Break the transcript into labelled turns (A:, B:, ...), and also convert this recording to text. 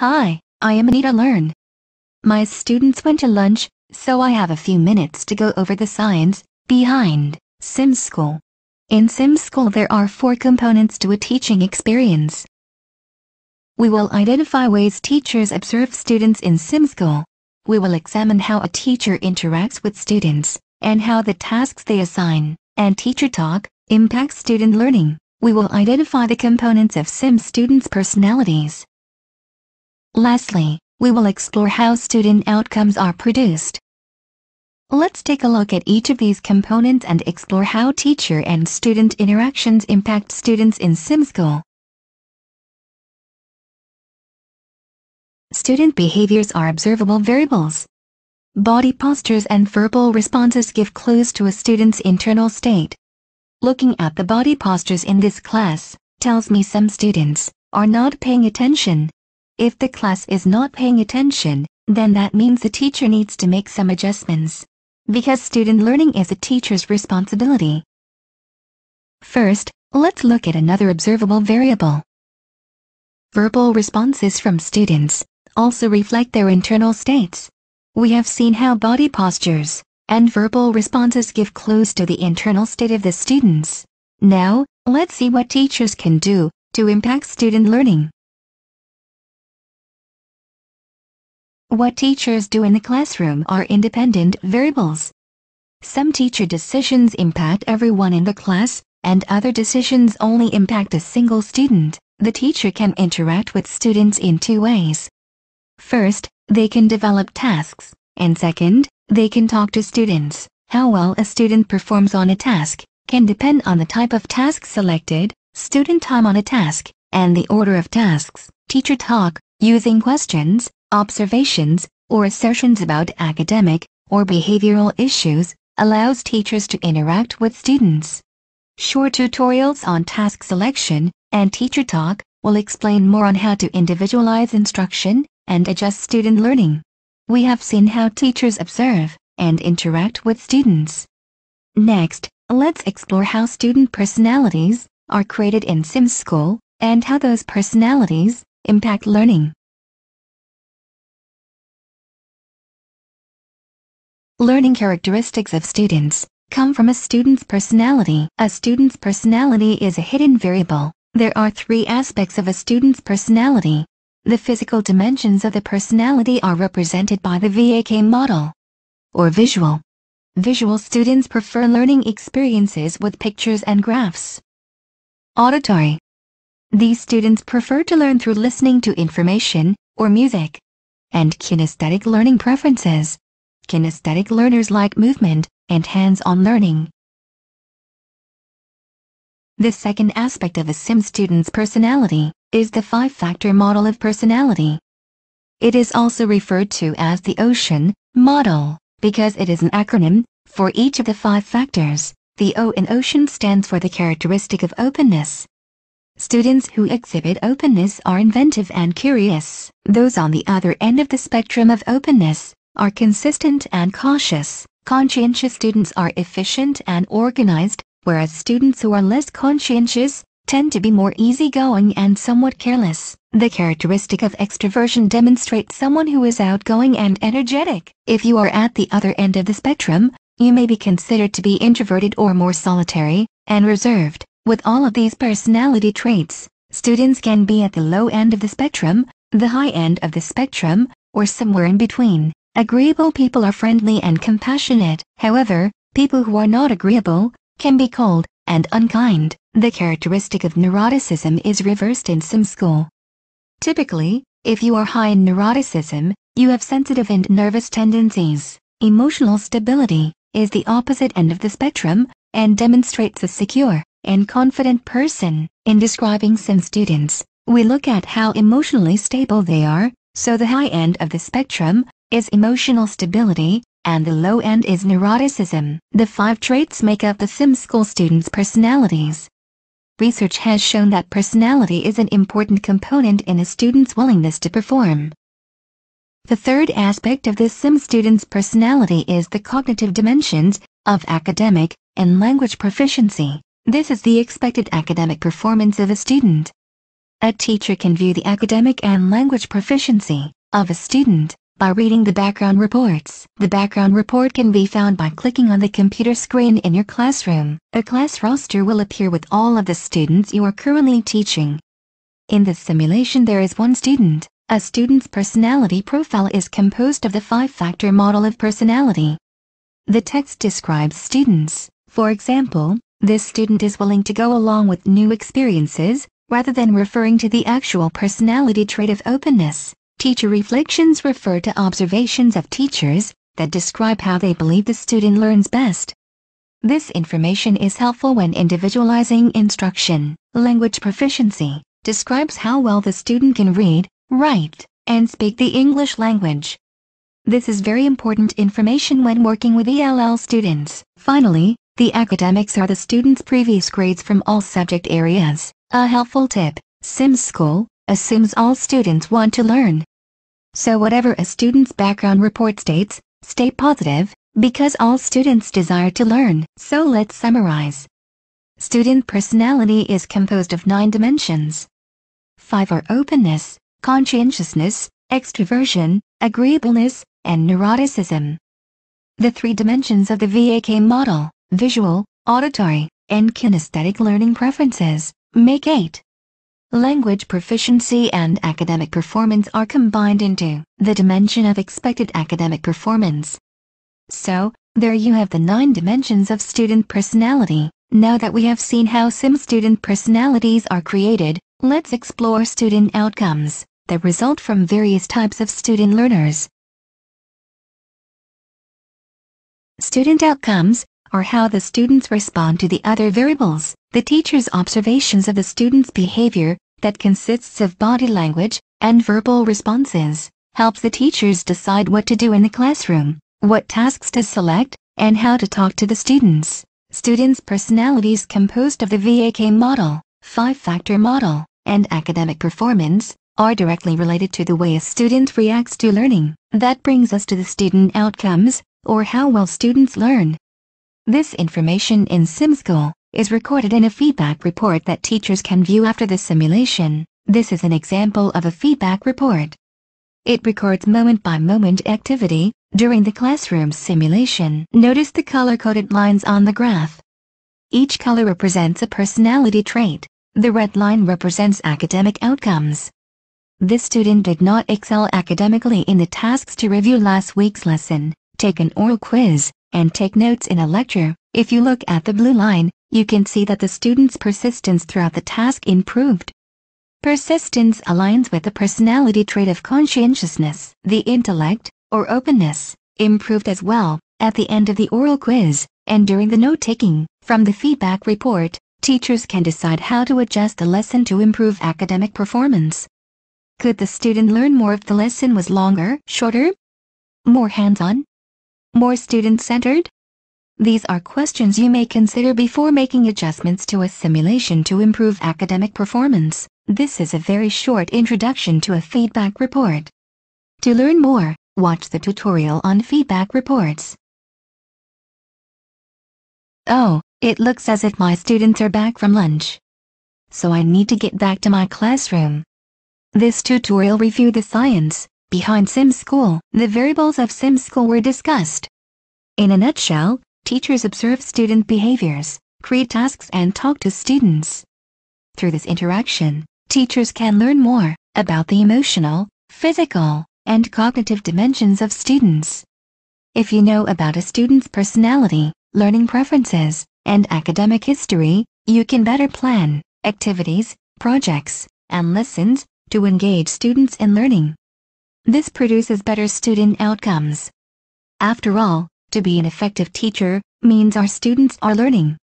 A: Hi, I am Anita Learn. My students went to lunch, so I have a few minutes to go over the science behind simSchool. In simSchool there are 4 components to a teaching experience. We will identify ways teachers observe students in simSchool. We will examine how a teacher interacts with students, and how the tasks they assign, and teacher talk, impact student learning. We will identify the components of sim students' personalities. Lastly, we will explore how student outcomes are produced. Let's take a look at each of these components and explore how teacher and student interactions impact students in simSchool. Student behaviors are observable variables. Body postures and verbal responses give clues to a student's internal state. Looking at the body postures in this class tells me some students are not paying attention. If the class is not paying attention, then that means the teacher needs to make some adjustments. Because student learning is a teacher's responsibility. First, let's look at another observable variable. Verbal responses from students also reflect their internal states. We have seen how body postures and verbal responses give clues to the internal state of the students. Now, let's see what teachers can do to impact student learning. What teachers do in the classroom are independent variables. Some teacher decisions impact everyone in the class, and other decisions only impact a single student. The teacher can interact with students in 2 ways. First, they can develop tasks, and second, they can talk to students. How well a student performs on a task can depend on the type of task selected, student time on a task, and the order of tasks. Teacher talk, using questions, observations, or assertions about academic or behavioral issues, allows teachers to interact with students. Short tutorials on task selection and teacher talk will explain more on how to individualize instruction and adjust student learning. We have seen how teachers observe and interact with students. Next, let's explore how student personalities are created in simSchool and how those personalities impact learning. Learning characteristics of students come from a student's personality. A student's personality is a hidden variable. There are 3 aspects of a student's personality. The physical dimensions of the personality are represented by the VAK model, or visual. Visual students prefer learning experiences with pictures and graphs. Auditory. These students prefer to learn through listening to information or music. And kinesthetic learning preferences. Kinesthetic learners like movement and hands-on learning. The second aspect of a sim student's personality is the 5-factor model of personality. It is also referred to as the ocean model because it is an acronym for each of the 5 factors. The O in ocean stands for the characteristic of openness. Students who exhibit openness are inventive and curious. Those on the other end of the spectrum of openness are consistent and cautious. Conscientious students are efficient and organized, whereas students who are less conscientious tend to be more easygoing and somewhat careless. The characteristic of extroversion demonstrates someone who is outgoing and energetic. If you are at the other end of the spectrum, you may be considered to be introverted or more solitary and reserved. With all of these personality traits, students can be at the low end of the spectrum, the high end of the spectrum, or somewhere in between. Agreeable people are friendly and compassionate. However, people who are not agreeable can be cold and unkind. The characteristic of neuroticism is reversed in simSchool. Typically, if you are high in neuroticism, you have sensitive and nervous tendencies. Emotional stability is the opposite end of the spectrum and demonstrates a secure and confident person. In describing sim students, we look at how emotionally stable they are, so the high end of the spectrum is emotional stability, and the low end is neuroticism. The 5 traits make up the simSchool students' personalities. Research has shown that personality is an important component in a student's willingness to perform. The third aspect of the sim student's personality is the cognitive dimensions of academic and language proficiency. This is the expected academic performance of a student. A teacher can view the academic and language proficiency of a student by reading the background reports. The background report can be found by clicking on the computer screen in your classroom. A class roster will appear with all of the students you are currently teaching. In this simulation there is one student. A student's personality profile is composed of the 5-factor model of personality. The text describes students. For example, this student is willing to go along with new experiences, rather than referring to the actual personality trait of openness. Teacher reflections refer to observations of teachers that describe how they believe the student learns best. This information is helpful when individualizing instruction. Language proficiency describes how well the student can read, write, and speak the English language. This is very important information when working with ELL students. Finally, the academics are the student's previous grades from all subject areas. A helpful tip: simSchool assumes all students want to learn. So whatever a student's background report states, stay positive, because all students desire to learn. So let's summarize. Student personality is composed of 9 dimensions. 5 are openness, conscientiousness, extroversion, agreeableness, and neuroticism. The 3 dimensions of the VAK model, visual, auditory, and kinesthetic learning preferences, make 8. Language proficiency and academic performance are combined into the dimension of expected academic performance. So, there you have the 9 dimensions of student personality. Now that we have seen how student personalities are created, let's explore student outcomes that result from various types of student learners. Student outcomes are how the students respond to the other variables. The teacher's observations of the student's behavior, that consists of body language and verbal responses, helps the teachers decide what to do in the classroom, what tasks to select, and how to talk to the students. Students' personalities composed of the VAK model, 5-factor model, and academic performance are directly related to the way a student reacts to learning. That brings us to the student outcomes, or how well students learn. This information in simSchool is recorded in a feedback report that teachers can view after the simulation. This is an example of a feedback report. It records moment-by-moment activity during the classroom simulation. Notice the color-coded lines on the graph. Each color represents a personality trait. The red line represents academic outcomes. This student did not excel academically in the tasks to review last week's lesson, take an oral quiz, and take notes in a lecture. If you look at the blue line, you can see that the student's persistence throughout the task improved. Persistence aligns with the personality trait of conscientiousness. The intellect, or openness, improved as well. At the end of the oral quiz, and during the note-taking, from the feedback report, teachers can decide how to adjust the lesson to improve academic performance. Could the student learn more if the lesson was longer, shorter, more hands-on, more student-centered? These are questions you may consider before making adjustments to a simulation to improve academic performance. This is a very short introduction to a feedback report. To learn more, watch the tutorial on feedback reports. Oh, it looks as if my students are back from lunch. So I need to get back to my classroom. This tutorial reviewed the science behind simSchool. The variables of simSchool were discussed. In a nutshell, teachers observe student behaviors, create tasks and talk to students. Through this interaction, teachers can learn more about the emotional, physical, and cognitive dimensions of students. If you know about a student's personality, learning preferences, and academic history, you can better plan activities, projects, and lessons to engage students in learning. This produces better student outcomes. After all, to be an effective teacher means our students are learning.